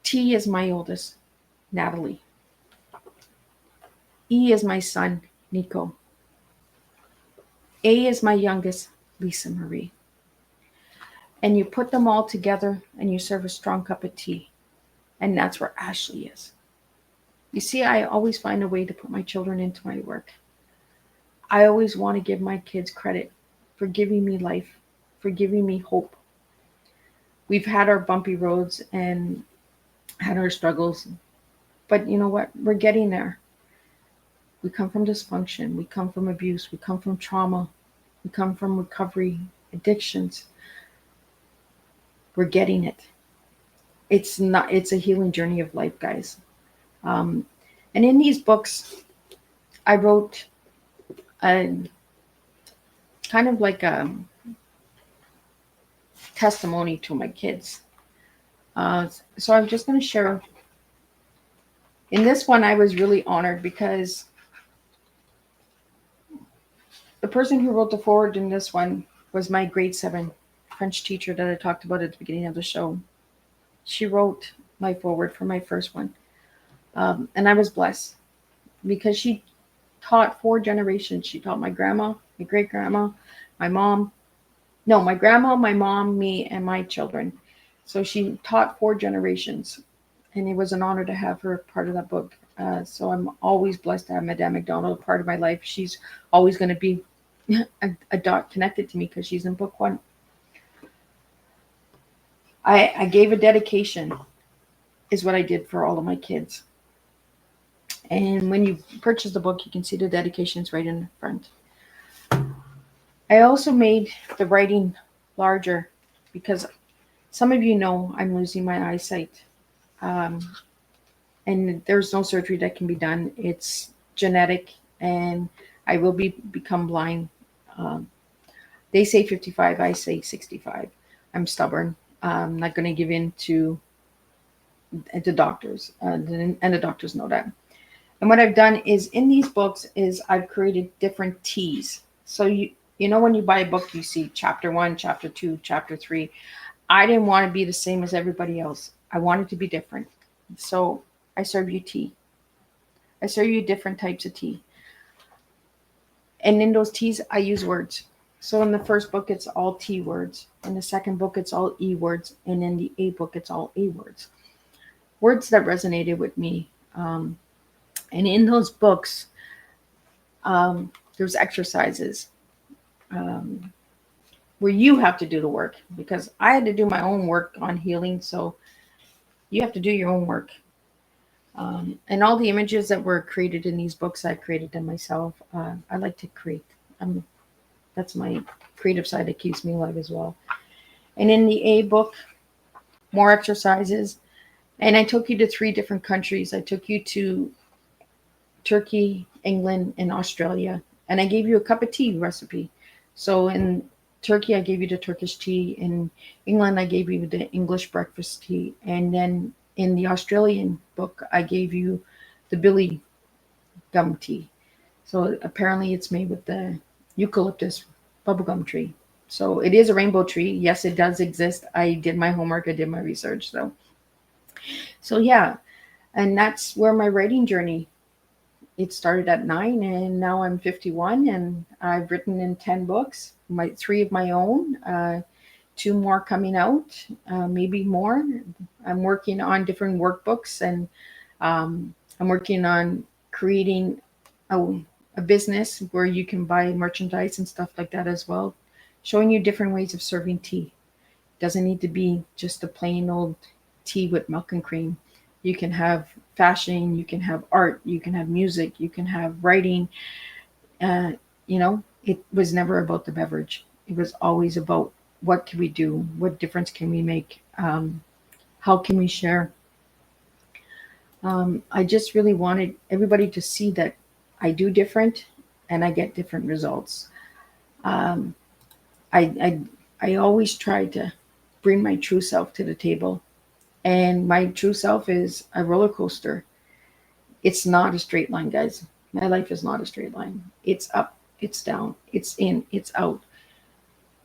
T is my oldest, Natalie. E is my son, Nico. A is my youngest, Lisa Marie. And you put them all together and you serve a strong cup of tea. And that's where Ashley is. You see, I always find a way to put my children into my work. I always want to give my kids credit for giving me life, for giving me hope. We've had our bumpy roads and had our struggles, but you know what? We're getting there. We come from dysfunction. We come from abuse. We come from trauma. We come from recovery, addictions. We're getting it. It's a healing journey of life, guys. And in these books, I wrote a kind of like a testimony to my kids. So I'm just going to share. In this one, I was really honored because the person who wrote the foreword in this one was my grade 7 French teacher that I talked about at the beginning of the show. She wrote my foreword for my first one. And I was blessed because she taught 4 generations. She taught my grandma, my great grandma, my mom. No, my grandma, my mom, me, and my children. So she taught 4 generations. And it was an honor to have her part of that book. So I'm always blessed to have Madame McDonald part of my life. She's always going to be a dot connected to me because she's in book 1. I gave a dedication, is what I did for all of my kids. And when you purchase the book, you can see the dedications right in the front. I also made the writing larger because some of you know I'm losing my eyesight. And there's no surgery that can be done. It's genetic, and I will become blind. They say 55, I say 65. I'm stubborn. I'm not going to give in to the doctors, and the doctors know that. And what I've done is in these books is I've created different T's. So you know when you buy a book, you see chapter 1, chapter 2, chapter 3. I didn't want to be the same as everybody else. I wanted to be different. So I serve you tea. I serve you different types of tea. And in those teas, I use words. So in the first book, it's all T words. In the second book, it's all E words. And in the A book, it's all A words. Words that resonated with me. And in those books, there's exercises where you have to do the work, because I had to do my own work on healing. So you have to do your own work. And all the images that were created in these books, I created them myself. I like to create. That's my creative side that keeps me alive as well. And in the A book, more exercises. And I took you to 3 different countries. I took you to Turkey, England, and Australia. And I gave you a cup of tea recipe. So in Turkey, I gave you the Turkish tea. In England, I gave you the English breakfast tea. And then in the Australian book, I gave you the Billy gum tea. So apparently it's made with the eucalyptus bubblegum tree. So it is a rainbow tree. Yes, it does exist. I did my homework. I did my research. So yeah. And that's where my writing journey, it started at 9 and now I'm 51 and I've written in 10 books, 3 of my own, 2 more coming out, maybe more. I'm working on different workbooks, and I'm working on creating a business where you can buy merchandise and stuff like that as well, showing you different ways of serving tea. It doesn't need to be just a plain old tea with milk and cream. You can have fashion, you can have art, you can have music, you can have writing. It was never about the beverage. It was always about what can we do? What difference can we make? How can we share? I just really wanted everybody to see that I do different and I get different results. Um, I always try to bring my true self to the table. And my true self is a roller coaster. It's not a straight line, guys. My life is not a straight line. It's up, it's down, it's in, it's out.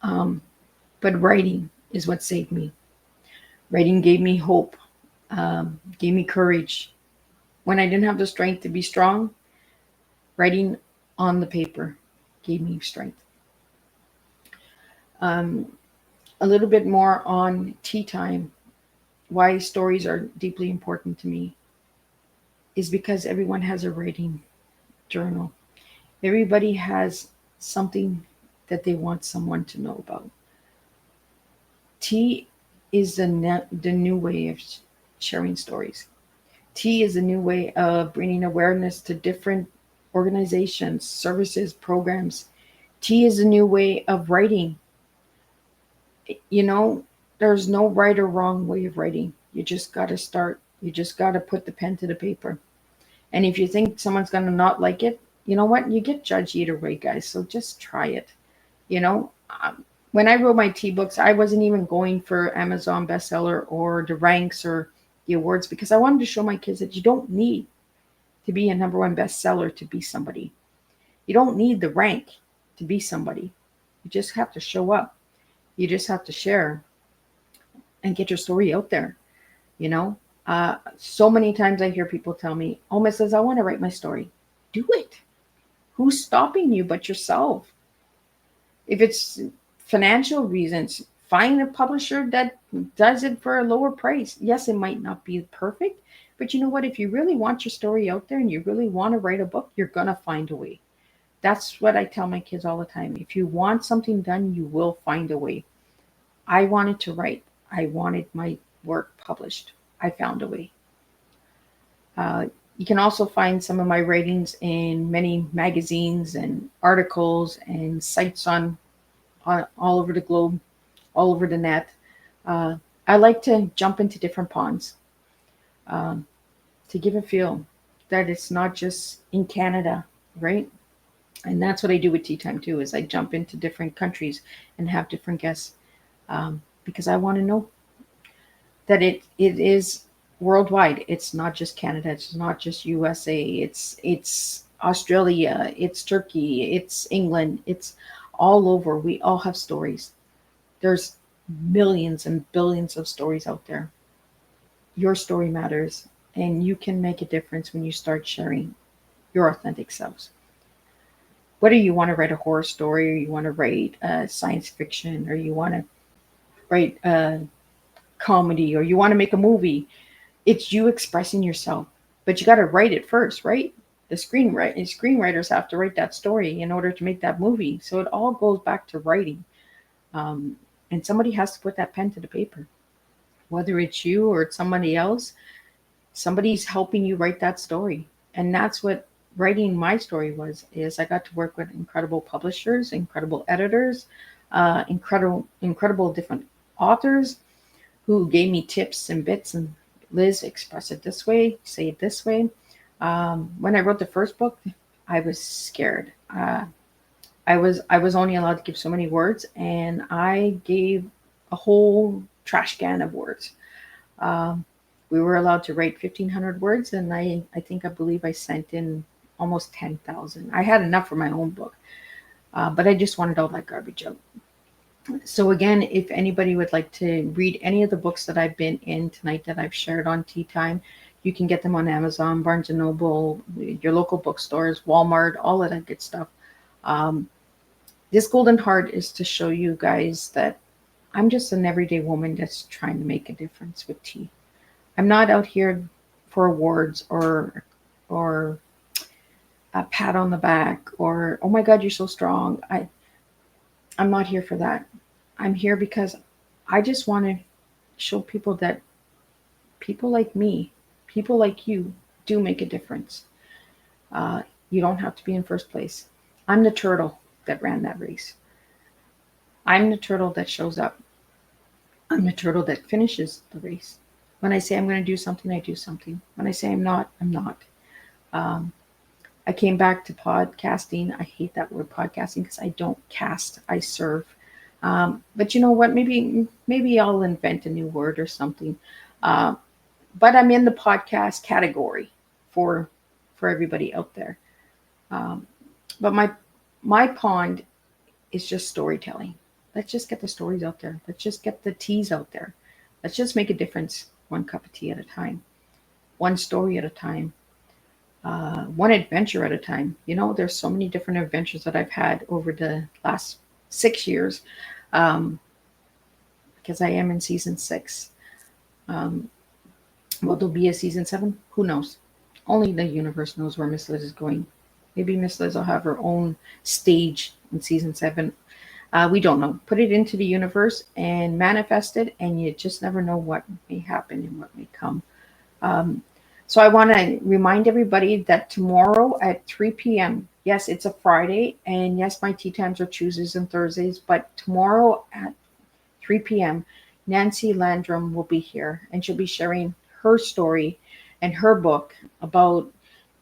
But writing is what saved me. Writing gave me hope, gave me courage. When I didn't have the strength to be strong, writing on the paper gave me strength. A little bit more on tea time. Why stories are deeply important to me is because everyone has a writing journal. Everybody has something that they want someone to know about. Tea is the new way of sharing stories. Tea is a new way of bringing awareness to different organizations, services, programs. Tea is a new way of writing. There's no right or wrong way of writing. You just got to start. You just got to put the pen to the paper. And if you think someone's going to not like it, you know what? You get judged either way, guys. So just try it. You know, when I wrote my tea books, I wasn't even going for Amazon bestseller or the ranks or the awards because I wanted to show my kids that you don't need to be a number one bestseller to be somebody. You don't need the rank to be somebody. You just have to show up. You just have to share and get your story out there. You know, so many times I hear people tell me, "Oh, Mrs. I want to write my story." Do it. Who's stopping you but yourself? If it's financial reasons, find a publisher that does it for a lower price. Yes, it might not be perfect, but you know what? If you really want your story out there and you really want to write a book, you're going to find a way. That's what I tell my kids all the time. If you want something done, you will find a way. I wanted to write, I wanted my work published. I found a way. You can also find some of my writings in many magazines and articles and sites on all over the globe, all over the net. I like to jump into different ponds um, to give a feel that it's not just in Canada, right? And that's what I do with Tea Time too. Is I jump into different countries and have different guests because I want to know that it is worldwide. It's not just Canada. It's not just USA. It's Australia. It's Turkey. It's England. It's all over. We all have stories. There's millions and billions of stories out there. Your story matters, and you can make a difference when you start sharing your authentic selves. Whether you want to write a horror story, or you want to write science fiction, or you want to write comedy, or you want to make a movie, it's you expressing yourself. But you got to write it first, right? The screenwriters have to write that story in order to make that movie. So it all goes back to writing. And somebody has to put that pen to the paper. Whether it's you or it's somebody else, somebody's helping you write that story. And that's what writing my story was, is I got to work with incredible publishers, incredible editors, incredible different authors who gave me tips and bits and Liz, express it this way, say it this way. When I wrote the first book, I was scared. I was only allowed to give so many words, and I gave a whole trash can of words. We were allowed to write 1,500 words, and I believe I sent in almost 10,000. I had enough for my own book, but I just wanted all that garbage out. So again, if anybody would like to read any of the books that I've been in tonight that I've shared on Tea Time, you can get them on Amazon, Barnes & Noble, your local bookstores, Walmart, all of that good stuff. This Golden Heart is to show you guys that I'm just an everyday woman that's trying to make a difference with tea. I'm not out here for awards or a pat on the back or, oh my God, you're so strong. I'm not here for that. I'm here because I just want to show people that people like me, people like you, do make a difference. You don't have to be in first place. I'm the turtle that ran that race. I'm the turtle that shows up. I'm the turtle that finishes the race. When I say I'm going to do something, I do something. When I say I'm not, I'm not. I came back to podcasting. I hate that word podcasting because I don't cast, I serve. But you know what? Maybe I'll invent a new word or something. But I'm in the podcast category for everybody out there. But my pond is just storytelling. Let's just get the stories out there. Let's just get the teas out there. Let's just make a difference one cup of tea at a time, one story at a time. One adventure at a time. You know, there's so many different adventures that I've had over the last 6 years, because I am in season 6. Will there be a season 7? Who knows? Only the universe knows where Miss Liz is going. Maybe Miss Liz will have her own stage in season 7. We don't know. Put it into the universe and manifest it, and you just never know what may happen and what may come. So I want to remind everybody that tomorrow at 3 p.m., yes, it's a Friday, and yes, my tea times are Tuesdays and Thursdays, but tomorrow at 3 p.m., Nancy Landrum will be here, and she'll be sharing her story and her book about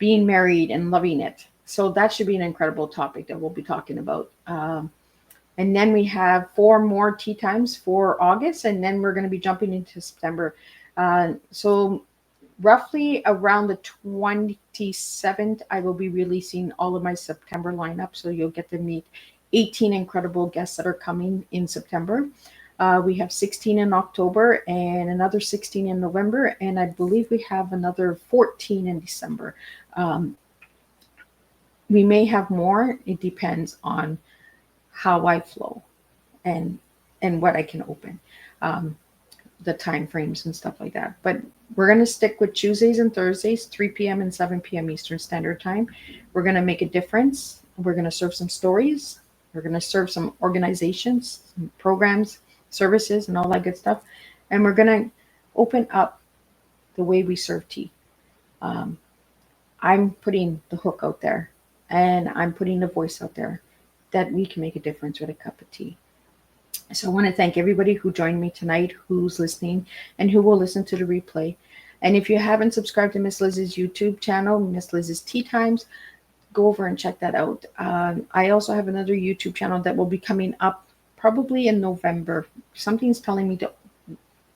being married and loving it. So that should be an incredible topic that we'll be talking about. And then we have 4 more tea times for August, and then we're going to be jumping into September. So roughly around the 27th, I will be releasing all of my September lineup. So you'll get to meet 18 incredible guests that are coming in September. We have 16 in October and another 16 in November. And I believe we have another 14 in December. We may have more. It depends on how I flow and what I can open, the time frames and stuff like that. But we're going to stick with Tuesdays and Thursdays, 3 p.m. and 7 p.m. Eastern Standard Time. We're going to make a difference. We're going to serve some stories. We're going to serve some organizations, some programs, services, and all that good stuff. And we're going to open up the way we serve tea. I'm putting the hook out there, and I'm putting the voice out there that we can make a difference with a cup of tea. So I want to thank everybody who joined me tonight, who's listening, and who will listen to the replay. And if you haven't subscribed to Miss Liz's YouTube channel, Miss Liz's Tea Times, go over and check that out. I also have another YouTube channel that will be coming up probably in November. Something's telling me to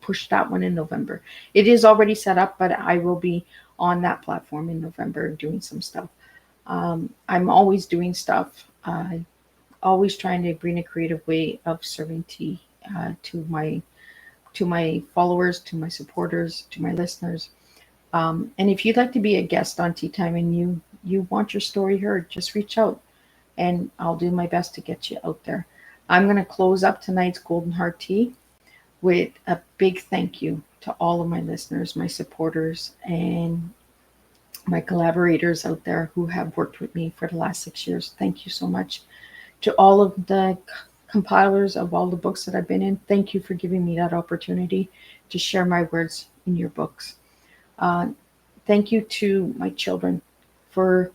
push that one in November. It is already set up, but I will be on that platform in November doing some stuff. I'm always doing stuff. Always trying to bring a creative way of serving tea to my followers, to my supporters, to my listeners. And if you'd like to be a guest on Tea Time and you want your story heard, just reach out and I'll do my best to get you out there. I'm going to close up tonight's Golden Heart Tea with a big thank you to all of my listeners, my supporters, and my collaborators out there who have worked with me for the last 6 years. Thank you so much. To all of the compilers of all the books that I've been in, thank you for giving me that opportunity to share my words in your books. Thank you to my children for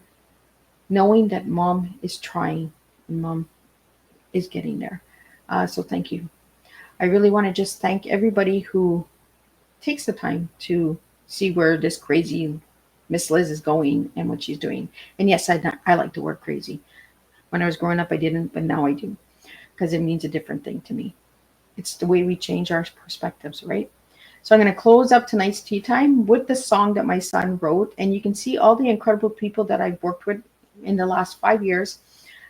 knowing that mom is trying and mom is getting there. So thank you. I really want to just thank everybody who takes the time to see where this crazy Miss Liz is going and what she's doing. And yes, I like the word crazy. When I was growing up, I didn't, but now I do, because it means a different thing to me. It's the way we change our perspectives, right? So I'm going to close up tonight's tea time with the song that my son wrote. And you can see all the incredible people that I've worked with in the last 5 years,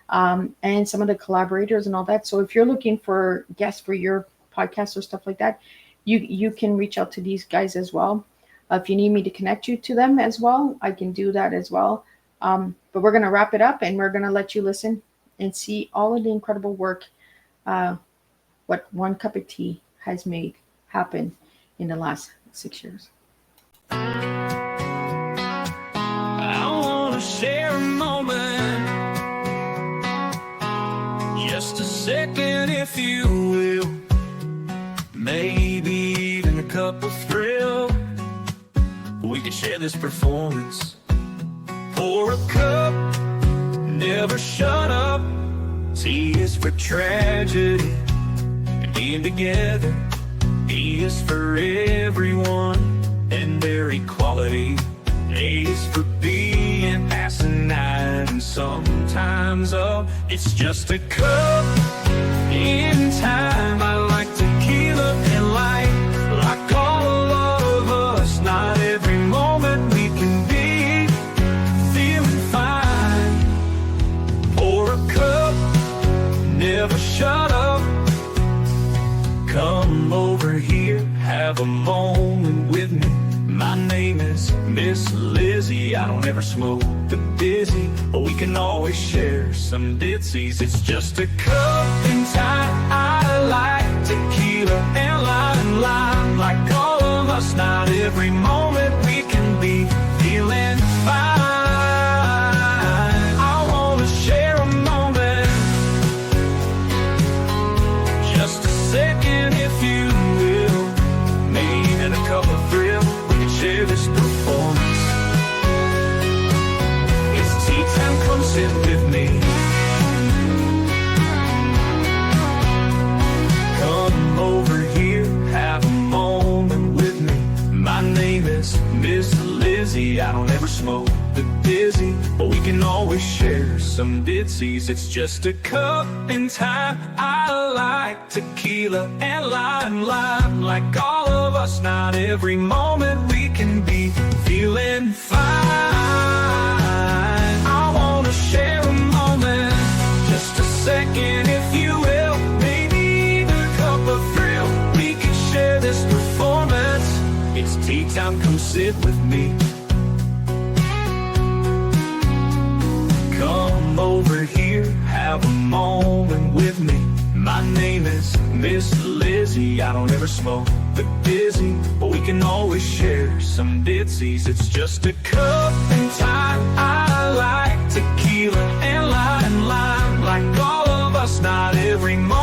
and some of the collaborators and all that. So if you're looking for guests for your podcast or stuff like that, you can reach out to these guys as well. If you need me to connect you to them as well, I can do that as well. But we're going to wrap it up, and we're going to let you listen and see all of the incredible work what One Cup of Tea has made happen in the last 6 years. I want to share a moment, just a second if you will, maybe even a cup of thrill. We could share this performance. Pour a cup, never shut up. Tea is for tragedy and being together. E is for everyone and their equality. A is for being asinine and sometimes up. It's just a cup in time. I like tequila and light, like all of us. Not every moment we can be feeling fine. Pour a cup, never shut up. Come over here, have a moment with me. My name is Miss Lizzie. I don't ever smoke the busy, but we can always share some ditsies. It's just a cup in time. I like tequila and lime, like all of us. Not every moment we can be feeling fine. I want to share a moment, just a second if you will, maybe even a cup of thrill. We can share this performance. It's tea time, come sit with me. Come over here, have a moment with me. My name is some ditzies. It's just a cup in time. I like tequila and lime. Like all of us, not every moment we can be feeling fine. I wanna share a moment, just a second if you will. Maybe the cup of thrill, we could share this performance. It's tea time, come sit with me. Come over here, have a moment with me. My name is Miss Lizzie. I don't ever smoke the dizzy, but we can always share some ditzies. It's just a cup in time. I like tequila and lime. Like all of us, not every moment